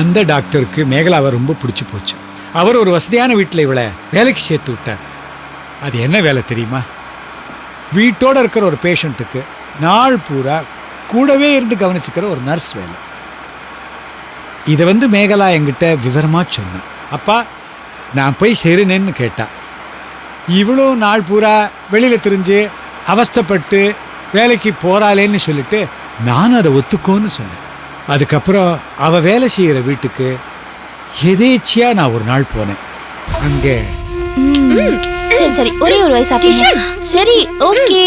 அந்த டாக்டருக்கு மேகலாவை ரொம்ப பிடிச்சி போச்சு. அவர் ஒரு வசதியான வீட்டில் இவளை வேலைக்கு சேர்த்து விட்டார். அது என்ன வேலை தெரியுமா? வீட்டோடு இருக்கிற ஒரு பேஷண்ட்டுக்கு நாள் பூரா கூடவே இருந்து கவனிச்சுக்கிற ஒரு நர்ஸ் வேலை. இதை மேகலா என்கிட்ட விவரமாக சொன்னான். அப்பா, நான் போய் சேருனேன்னு கேட்டா. இவ்வளோ நாள் பூரா வெளியில் திரிஞ்சு அவஸ்தைப்பட்டு வேலைக்கு போகிறாளேன்னு சொல்லிட்டு நானும் அதை ஒத்துக்கோன்னு சொன்னேன். அதுக்கப்புறம் அவள் வேலை செய்கிற வீட்டுக்கு எதேச்சியா நான் ஒரு நாள் போனேன். அங்கே சரி சரி, ஒரே ஒரு வயசு சாப்பிடுங்க. சரி, ஓகே.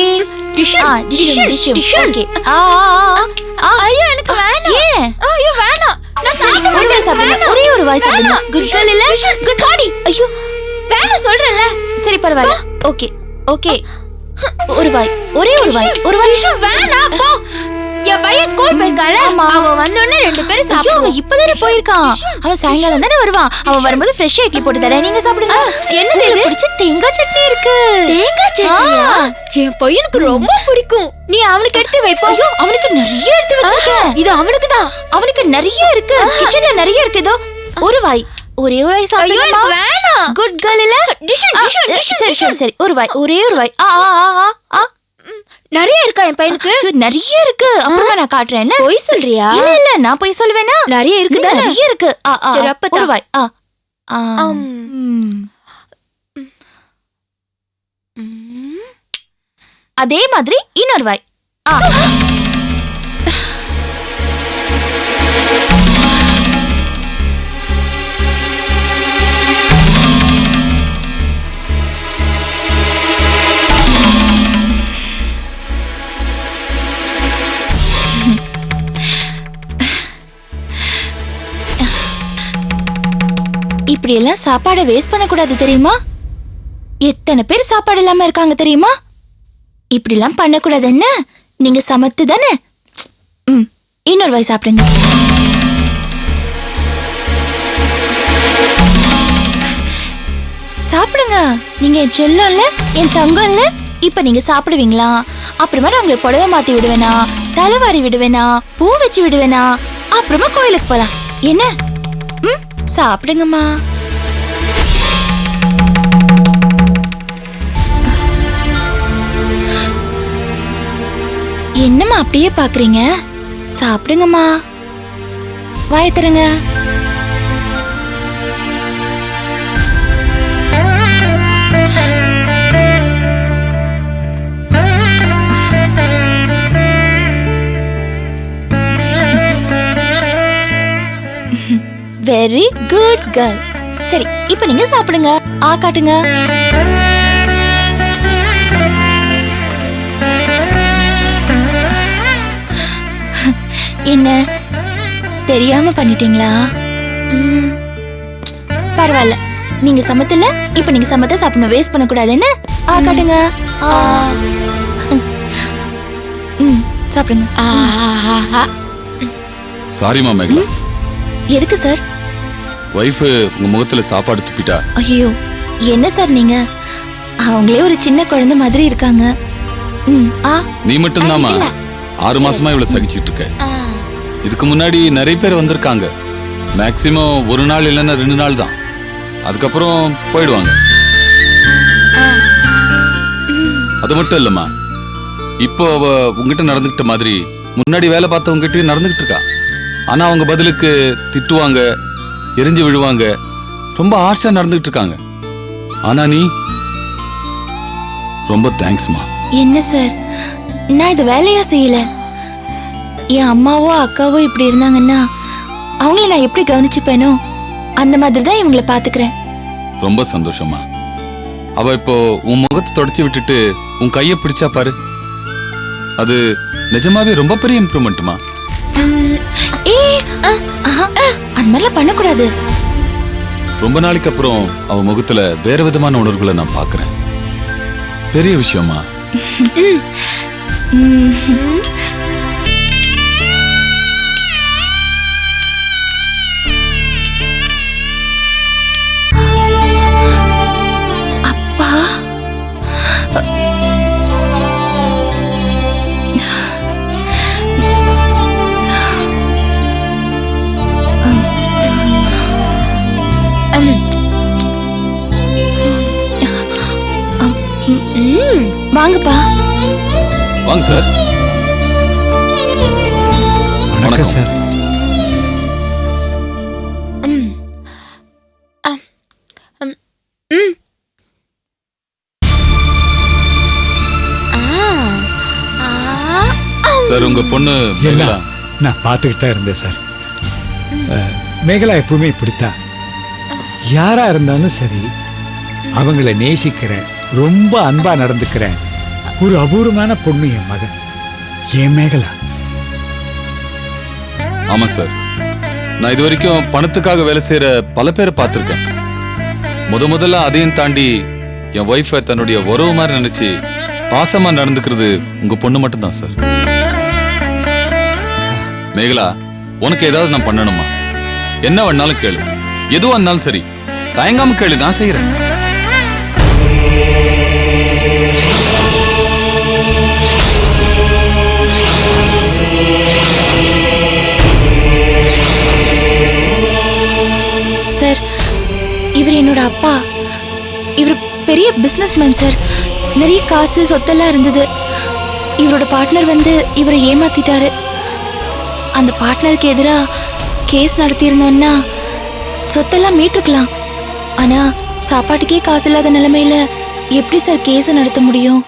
ஐயோ, எனக்கு வேணாம். ஏன்? ஐயோ, வேணாம். நான் சாப்பிட மாட்டேன். ஒரே ஒரு வாய் சாப்பிடுங்க. குட் கேர்ள் இல்ல? குட் காடி. ஐயோ, வேணாம் சொல்றேன்ல. சரி, பரவாயில்ல. ஓகே ஓகே, ஒரு வாய், ஒரே ஒரு வாய். ஒரு வாய் வேணாம். போ. என் பையன் ஸ்கூல் போயிருக்கான்ல, அவன் வந்தோடனே 2 பேரும் சாப்பிடுவோம். அவன் இப்பதானே போயிருக்கான். அவன் சாயங்காலம் தானே வருவான். அவன் வரும்போது ஃப்ரெஷ்ஷா இட்லி போட்டு தரேன், நீங்க சாப்பிடுங்க. என்ன பிடிச்ச தேங்காய் சட்னி இருக்கு. தேங்காய் சட்னியா? என் பையனுக்கு ரொம்ப பிடிக்கும். நீ அவனுக்கு எடுத்து வைப்போ. அவனுக்கு நிறைய எடுத்து வச்சிருக்கேன். இது அவனுக்கு தான். அவனுக்கு நிறைய இருக்கு. கிச்சன்ல நிறைய இருக்கு. இதோ ஒரு வாய், ஒரே ஒரு வாய் சாப்பிடுங்க. வேணாம். குட் கேர்ள் இல்ல? சரி சரி சரி, ஒரு வாய், ஒரே ஒரு வாய். நிறைய இருக்கா என் பையனுக்கு? நிறைய இருக்கு. அப்புறமா நான் காட்டுறேன். என்ன பொய் சொல்றியா? இல்ல இல்ல, நான் பொய் சொல்லுவேனா? நிறைய இருக்கு. நிறைய இருக்கு. சரி, அப்ப ஒரு வாய். அதே மாதிரி இன்னொரு வாய். இப்படி எல்லாம் சாப்பாடை வேஸ்ட் பண்ண கூடாது தெரியுமா? எத்தனை பேர் சாப்பாடு இல்லாம இருக்காங்க தெரியுமா? இப்படி எல்லாம் பண்ண கூடாது. என்ன நீங்க சமத்து தானே? இன்னொரு வாய் சாப்பிடுங்க. சாப்பிடுங்க. நீங்க என் செல்லம்ல, என் தங்கம்ல. இப்ப நீங்க சாப்பிடுவீங்களா? அப்புறமா நான் உங்களை புடவை மாத்தி விடுவேனா, தலைவாரி விடுவேனா, பூ வச்சு விடுவேனா, அப்புறமா கோயிலுக்கு போலாம். என்ன? சாப்பிடுங்கம்மா. என்னம்மா அப்படியே பாக்குறீங்க? சாப்பிடுங்கம்மா. வாயை தருங்க. Very good girl. சரி, இப்ப நீங்க சாப்பிடுங்க. காட்டுங்க. என்ன தெரியாம பண்ணிட்டீங்களா? பரவாயில்ல, நீங்க சமத்துல. இப்ப நீங்க சமத்த சாப்பிடணும், வேஸ்ட் பண்ண கூடாது. என்ன? காட்டுங்க. சாப்பிடுங்க. சாரிமா மேகலா. எதுக்கு சார்? வைஃப் உங்க முகத்துல சாப்பாடு துப்பிட்டா. ஐயோ, என்ன சார் நீங்க? அவங்களே ஒரு சின்ன குழந்தை மாதிரி இருக்காங்க. நீ மட்டும் தாமா 6 மாசமா இவ்வளவு சகிச்சிட்டு இருக்க. இதுக்கு முன்னாடி நிறைய பேர் வந்திருக்காங்க. மேக்சிமம் 1 நாள் இல்லைன்னா 2 நாள் தான். அதுக்கப்புறம் போயிடுவாங்க. அது மட்டும் இல்லம்மா, இப்போ அவ உங்ககிட்ட நடந்துகிட்ட மாதிரி முன்னாடி வேலை பார்த்தவங்க கிட்டே நடந்துகிட்டு இருக்கா. ஆனா அவங்க பதிலுக்கு திட்டுவாங்க, எரிஞ்சு விழுவாங்க, ரொம்ப ஆர்ஷா நடந்துகிட்டு இருக்காங்க. ஆனா நீ ரொம்ப தேங்க்ஸ்மா. என்ன சார், நான் இது வேலையா செய்யல. என் அம்மாவோ அக்காவோ இப்படி இருந்தாங்கன்னா அவங்கள நான் எப்படி கவனிச்சுப்பேனோ அந்த மாதிரி தான் இவங்களை பாத்துக்கிறேன். ரொம்ப சந்தோஷமா. அவ இப்போ உன் முகத்தை தொடச்சி விட்டுட்டு உன் கையை பிடிச்சா பாரு, அது நிஜமாவே ரொம்ப பெரிய இம்ப்ரூவ்மெண்ட்மா. அந்த மாதிரிலாம் பண்ணக்கூடாது. ரொம்ப நாளைக்கு அப்புறம் அவ முகத்துல வேற விதமான உணர்வுகளை நான் பாக்குறேன். பெரிய விஷயமா. வாங்கப்பா. வாங்க சார். வணக்கம் சார். சார் உங்க பொண்ணு மேகலா. நான் பார்த்துக்கிட்டு தான் இருந்தேன் சார். மேகலா எப்பவுமே இப்படித்தான். யாரா இருந்தாலும் சரி, அவங்கள நேசிக்கிறேன், ரொம்ப அன்பா நடந்துக்கிறேன். ஒரு அபூர்வமான பொண்ணு என் மகன், என் மேகலா. ஆமா சார், நான் இது வரைக்கும் பணத்துக்காக வேலை செய்யற பல பேரை பார்த்திருக்கேன். முதல்ல அதையும் தாண்டி என் ஒய்ஃபை தன்னுடைய உறவு மாதிரி நினைச்சு பாசமா நடந்துக்கிறது உங்க பொண்ணு மட்டும்தான் சார். மேகலா, உனக்கு ஏதாவது நான் பண்ணணுமா? என்ன வேணாலும் கேளு, எதுவா இருந்தாலும் சரி, தயங்காம கேளு, நான் செய்யறேன். சார், இவர் என்னோட அப்பா. இவர் பெரிய பிசினஸ்மேன் சார். நிறைய காசு சொத்தெல்லாம் இருந்தது. இவரோட பார்ட்னர் வந்து இவரை ஏமாத்திட்டாரு. அந்த பார்ட்னருக்கு எதிராக கேஸ் நடத்தியிருந்தோம்னா சொத்தெல்லாம் மீட்டுக்கலாம். ஆனா சாப்பாட்டுக்கே காசு இல்லாத நிலைமையில எப்படி சார் கேஸை நடத்த முடியும்?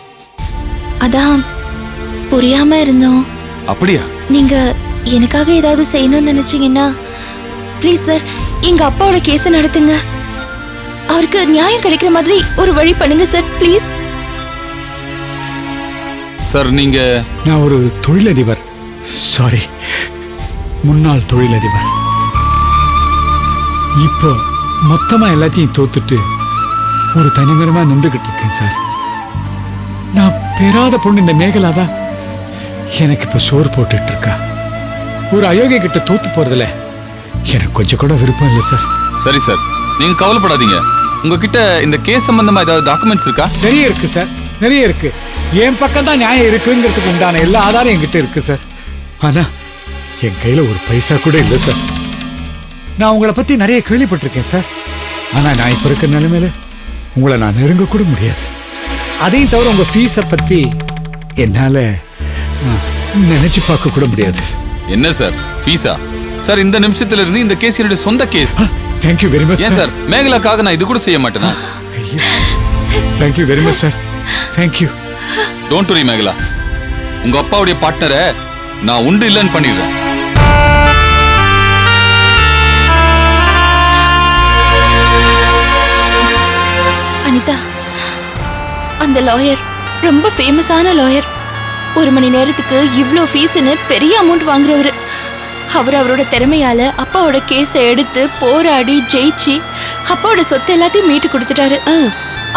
அதான் புரியாம இருந்தோம். அப்படியா? நீங்க எனக்காக ஏதாவது செய்யணும்னு நினைச்சீங்கன்னா ப்ளீஸ் சார், எங்க அப்பாவோட கேஸை நடத்துங்க. அவருக்கு நியாயம் கிடைக்கிற மாதிரி ஒரு வழி பண்ணுங்க சார், ப்ளீஸ். சார் நீங்க? நான் ஒரு தொழிலதிபர், சாரி, முன்னாள் தொழிலதிபர். இப்போ மொத்தமா எல்லாத்தையும் தோத்துட்டு ஒரு தனிமரமா நின்றுகிட்டு இருக்கேன் சார். நான் பெறாத பொண்ணு இந்த மேகலா தான் எனக்கு இப்ப சோறு போட்டுட்டு இருக்கா. ஒரு அயோக்கிய கிட்ட தோத்து போறதுல எனக்கு கொஞ்சம் கூட விருப்பம் இல்லை சார். சரி சார், நீங்க கவலைப்படாதீங்க. உங்ககிட்ட இந்த கேஸ் சம்பந்தமா ஏதாவது டாக்குமெண்ட்ஸ் இருக்கா? நிறைய இருக்கு சார், நிறைய இருக்கு. என் பக்கம் தான் நியாயம் இருக்குங்கிறதுக்கு உண்டான எல்லா ஆதாரம் என்கிட்ட இருக்கு சார். ஆனா என் கையில ஒரு பைசா கூட இல்லை சார். நான் உங்களை பத்தி நிறைய கேள்விப்பட்டிருக்கேன் சார். ஆனா நான் இப்ப இருக்கிற நிலைமையில உங்களை நான் நெருங்க கூட முடியாது. அதையும் தவிர உங்க ஃபீஸை பத்தி என்னால நினைச்சு பார்க்க கூட முடியாது. என்ன சார் ஃபீஸா? சார் இந்த நிமிஷத்துல இருந்து இந்த கேஸ் என்னுடைய சொந்த case. Thank you very much. ஏன் சார் மேகலாக்காக நான் இது கூட செய்ய மாட்டேனா? Thank you very much sir. Thank you. Don't worry Megala, உங்க அப்பாவுடைய பார்ட்னரை நான் உண்டு இல்லைன்னு பண்ணிடுறேன். அனிதா, அந்த லாயர் ரொம்ப ஃபேமஸான லாயர். 1 மணி நேரத்துக்கு இவ்ளோ ஃபீஸ்னு பெரிய அமௌண்ட் வாங்குறவரு. அவரோட திறமையால அப்பாவோட கேஸை எடுத்து போராடி ஜெயிச்சு அப்பாவோட சொத்து எல்லாத்தையும் மீட்டு கொடுத்துட்டாரு.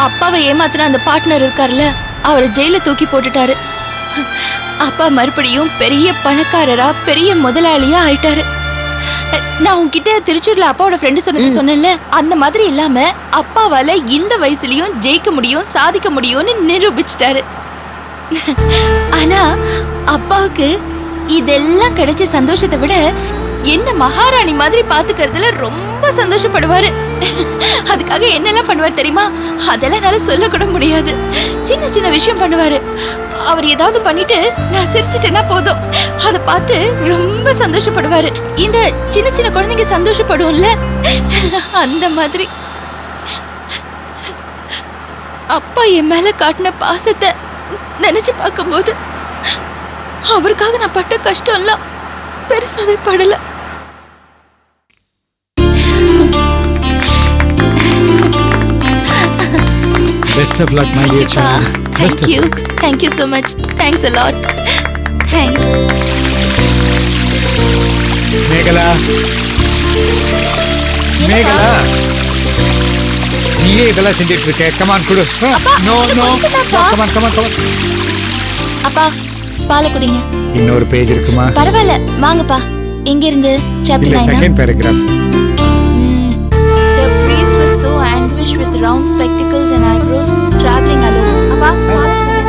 அப்பாவை ஏமாத்துன அந்த பார்ட்னர் இருக்கார்ல, அவரை ஜெயில தூக்கி போட்டுட்டாரு. அப்பா மறுபடியும் பெரிய பணக்காரரா, பெரிய முதலாளியா ஆயிட்டாரு. நான் உன்கிட்ட திருச்சூர்ல அப்பாவோட ஃப்ரெண்டு சொன்னேன்ல, அந்த மாதிரி இல்லாம அப்பாவால இந்த வயசுலயும் ஜெயிக்க முடியும், சாதிக்க முடியும்னு நிரூபிச்சிட்டாரு. ஆனா அப்பாவுக்கு இதெல்லாம் கிடைச்ச சந்தோஷத்தை விட என்ன மகாராணி மாதிரி பாத்துக்கிறதுல ரொம்ப சந்தோஷப்படுவாரு. அதுக்காக என்னெல்லாம் பண்ணுவார் தெரியுமா? அதெல்லாம் என்னால சொல்ல கூட முடியாது. சின்ன சின்ன விஷயம் பண்ணுவாரு. அவர் ஏதாவது பண்ணிட்டு நான் சிரிச்சிட்டேன்னா போதும், அதை பார்த்து ரொம்ப சந்தோஷப்படுவாரு. இந்த சின்ன சின்ன குழந்தைங்க சந்தோஷப்படும்ல, அந்த மாதிரி. அப்பா என் மேல காட்டின பாசத்தை நினைச்சு பார்க்கும்போது அவருக்காக நான் பட்ட கஷ்டம் எல்லாம் பெருசாவே படல. Best of luck my dear child. Thank you so much. Thanks a lot. Thanks. Megala, Megala, நீயே இதெல்லாம் செஞ்சிட்டு இருக்க. கமான் குடு. No no, come on come on come on. அப்பா பாலை குடிங்க. இன்னொரு பேஜ் இருக்குமா? பரவாயில்ல, வாங்கப்பா. எங்க இருந்து? Chapter 9. Second paragraph. The priest was so anguished with round spectacles and eyebrows, traveling alone. அப்பா பாலை குடிங்க.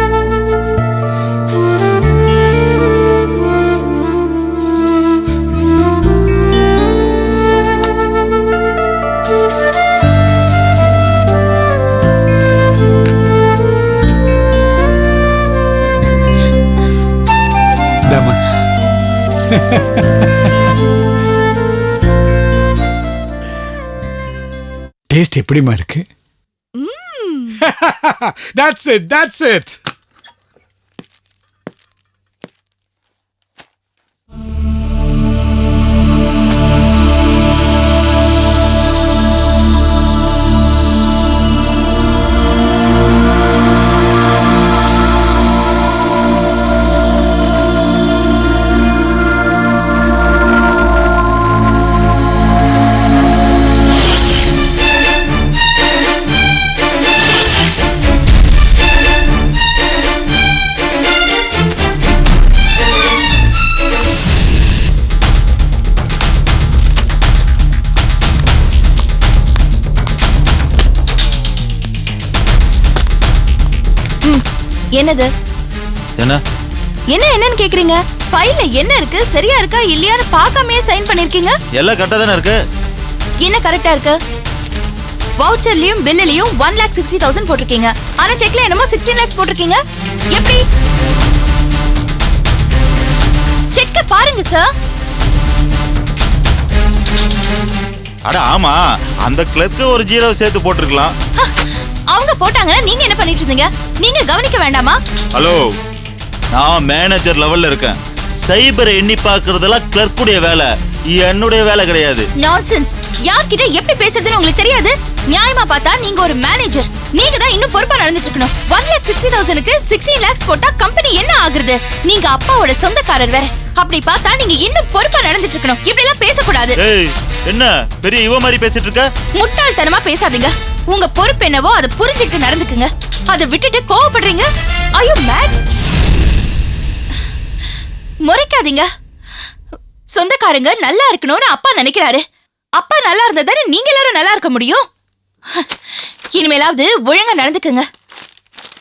டேஸ்ட் எப்படிமா இருக்கு? That's it, that's it. என்னது? என்ன என்னன்னு கேக்குறீங்க? ஃபைல்ல என்ன இருக்கு, சரியா இருக்கா இல்லையான்னு பார்க்காமயே சைன் பண்ணிருக்கீங்க. எல்லாம் கரெக்டா தானே இருக்கு. என்ன கரெக்டா இருக்கு? வவுச்சர்லயும் பில்லுலயும் 1,60,000 போட்டிருக்கீங்க. ஆனா செக்ல என்னமோ 16 lakhs போட்டிருக்கீங்க. எப்படி? செக்க பாருங்க சார். அட ஆமா, அந்த கிளர்க்கு ஒரு 0 சேர்த்து போட்டிருக்கலாம். அவங்க போட்டாங்கன்னா நீங்க என்ன பண்ணிட்டு இருந்தீங்க? நீங்க கவனிக்க வேண்டாமா? ஹலோ, நான் மேனேஜர் லெவல்ல இருக்கேன். சைபர் எண்ணி பாக்குறதெல்லாம் கிளர்க்குடைய வேலை, என்னுடைய வேலை கிடையாது. நான்சென்ஸ். யார்கிட்ட எப்படி பேசுறதுன்னு உங்களுக்கு தெரியாது? நியாயமா பார்த்தா நீங்க ஒரு மேனேஜர். நீங்க தான் இன்னும் பொறுப்பா நடந்துட்டு இருக்கணும். 1,60,000க்கு 16 lakhs போட்டா கம்பெனி என்ன ஆகுறது? நீங்க அப்பாவோட சொந்தக்காரர் வேற. அப்படி பார்த்தா நீங்க இன்னும் பொறுப்பா நடந்துட்டு இருக்கணும். இப்படி எல்லாம் பேசக்கூடாது. ஏய், என்ன பெரிய இவ மாதிரி பேசிட்டு இருக்க? முட்டாள்தனமா பேசாதீங்க. உங்க பொறுப்பு என்னவோ அதை புரிஞ்சுக்கிட்டு நடந்துக்குங்க. அதை விட்டுட்டு கோவப்படுறீங்க. Are you mad? முறைக்காதீங்க. சொந்தக்காரங்க நல்லா இருக்கணும்னு அப்பா நினைக்கிறாரு. அப்பா நல்லா இருந்தா தானே நீங்க எல்லாரும் நல்லா இருக்க முடியும். இனிமேலாவது ஒழுங்கா நடந்துக்குங்க.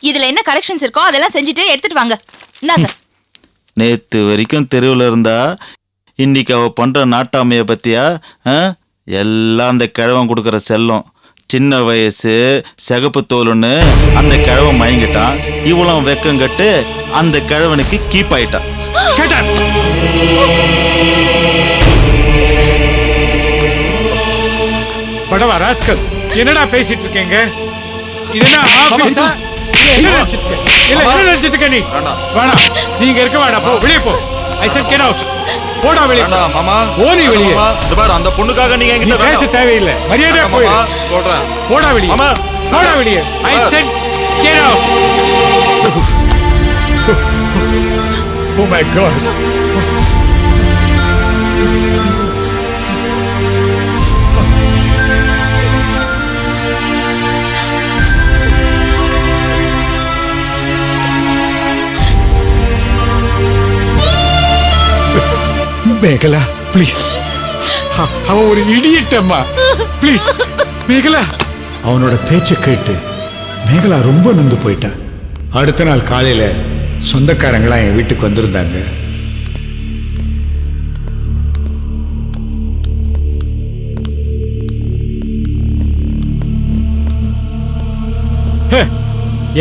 இதுல என்ன கரெக்ஷன்ஸ் இருக்கோ அதெல்லாம் செஞ்சுட்டு எடுத்துட்டு வாங்க. இந்தாங்க. நேத்து வரைக்கும் தெருவில் இருந்தா இன்னைக்கு அவ பண்ற நாட்டாமைய பத்தியா? எல்லாம் அந்த கிழவன் கொடுக்குற செல்லம். சின்ன வயசு சிகப்பு தோலுன்னு அந்த கிழவன் மயங்கிட்டான். இவ்வளவு வெக்கம் கட்டு அந்த கிழவனுக்கு கீப் ஆயிட்டான். படவா ராஸ்கல், என்னடா பேசிட்டு இருக்கீங்க? இதுனா ஆபீஸா? என்ன நினைச்சிட்டு இருக்க நீ? வேணா, நீங்க இருக்க வேணா, போ வெளியே போ. I said get out. போடா வெளியே. மாமா, ஓடி வெளியே. இது பாரு, அந்த பொண்ணுக்காக நீங்க என்கிட்ட பேச தேவையில்லை. மரியாதையா போய் சொல்றேன். போடா வெளியே. மாமா, போடா வெளியே. I said get out. Oh my God. Megala, please. அவன் ஒரு இடியட் அம்மா. ப்ளீஸ் மேகலா. அவனோட பேச்சை கேட்டு மேகலா ரொம்ப நொந்து போயிட்டான். அடுத்த நாள் காலையில சொந்தக்காரங்களாம் என் வீட்டுக்கு வந்திருந்தாங்க.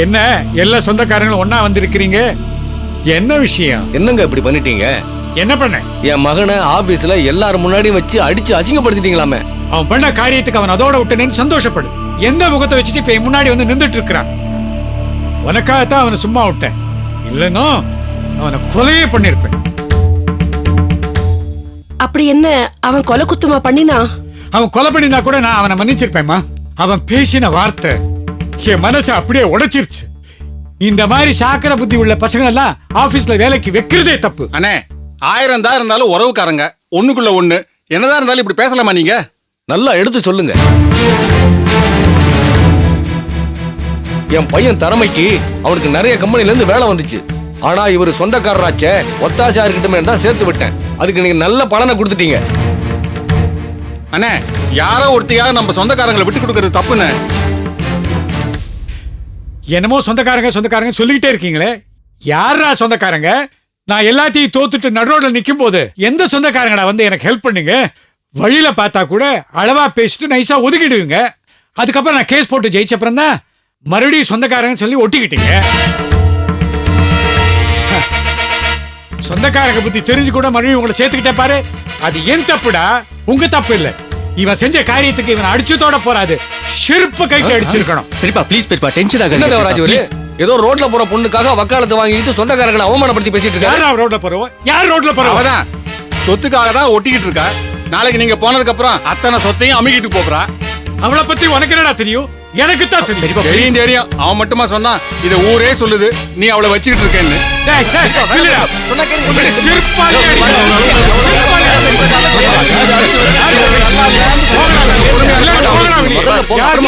என்ன எல்லா சொந்தக்காரங்களும் ஒன்னா வந்திருக்கிறீங்க? என்ன விஷயம்? என்னங்க இப்படி பண்ணிட்டீங்க? என்ன பண்ண? என் மகனை ஆபீஸ்ல எல்லாரும் முன்னாடியும் வச்சு அடிச்சு அசிங்கப்படுத்திட்டீங்களாமே. அவன் பண்ண காரியத்துக்கு அவன் அதோட விட்டனேன்னு சந்தோஷப்படு. எந்த முகத்தை வச்சுட்டு இப்ப முன்னாடி வந்து நின்றுட்டு இருக்கிறான்? உனக்காகத்தான் அவனை சும்மா விட்டேன். இல்லைன்னா அவனை கொலையே பண்ணிருப்பேன். அப்படி என்ன அவன் கொலை குத்தமா பண்ணினா? அவன் கொலை பண்ணினா கூட நான் அவனை மன்னிச்சிருப்பேன்மா. அவன் பேசின வார்த்தை என் மனசை அப்படியே உடைச்சிருச்சு. இந்த மாதிரி சாக்கர புத்தி உள்ள பசங்க எல்லாம் ஆபீஸ்ல வேலைக்கு வைக்கிறதே தப்பு. அண்ணே, 1000 தான் இருந்தாலும் உறவுக்காரங்க, ஒண்ணுக்குள்ள ஒண்ணு. என்னதான் இருந்தாலும் இப்படி பேசலாமா நீங்க? நல்லா எடுத்து சொல்லுங்க. என் பையன் திறமைக்கு அவனுக்கு நிறைய கம்பெனில இருந்து வேலை வந்துச்சு. ஆனா இவர் சொந்தக்காரராச்சே, ஒத்தாசா இருக்கட்டுமே தான் சேர்த்து விட்டேன். அதுக்கு நீங்க நல்ல பலனை கொடுத்துட்டீங்க. அண்ணே, யாரோ ஒருத்தையாக நம்ம சொந்தக்காரங்களை விட்டு கொடுக்கறது தப்புன்னு. என்னமோ சொந்தக்காரங்க சொல்லிக்கிட்டே இருக்கீங்களே. யாரா சொந்தக்காரங்க? நான் எல்லாத்தையும் தோத்துட்டு நடுரோட நிக்கும் போது எந்த சொந்தக்காரங்கடா வந்து எனக்கு ஹெல்ப் பண்ணுங்க? வழியில பார்த்தா கூட அளவா பேசிட்டு நைஸா ஒதுக்கிடுவீங்க. அதுக்கப்புறம் நான் கேஸ் போட்டு ஜெயிச்சப்புறம் தான் மறுபடியும் சொந்தக்காரங்க சொல்லி ஒட்டிக்கிட்டீங்க. சொந்தக்காரங்க பத்தி தெரிஞ்சு கூட மறுபடியும் உங்களை சேர்த்துக்கிட்டே பாரு. அது என் தப்புடா, உங்க தப்பு இல்ல. இவன் செஞ்ச காரியத்துக்கு இவன் அடிச்சதோட போறாது, செருப்ப கைக்கு அடிச்சிருக்கணும். பெரியப்பா ப்ளீஸ் பெரியப்பா டென்ஷன் என்ன தேவராஜ் இவரு? ஏதோ ரோட்ல போற பொண்ணுக்காக வக்காலத்தை வாங்கிட்டு சொந்தக்காரங்களை அவமானப்படுத்தி பேசிட்டு இருக்காரு. யார் ரோட்ல போறோம்? யார் ரோட்ல போறோம்? அவதான் சொத்துக்காக தான் ஒட்டிக்கிட்டு இருக்கா. நாளைக்கு நீங்க போனதுக்கு அப்புறம் அத்தனை சொத்தையும் அமுக்கிட்டு போறா. அவளை பத்தி உனக்கு என்னடா தெரியும்? எனக்கு தான் தெரியும். தெரியும் தெரியும். அவன் மட்டுமா சொன்னா? இத ஊரே சொல்லுது நீ அவளை வச்சுக்கிட்டு இருக்கேன்னு. டேய், டேய், இல்லடா. சொன்னா கேளுங்க. உன்னை செருப்பாலே அடிக்கிறேன். செருப்பாலே அடிக்கிறேன். போங்கடா வெளியே. யார்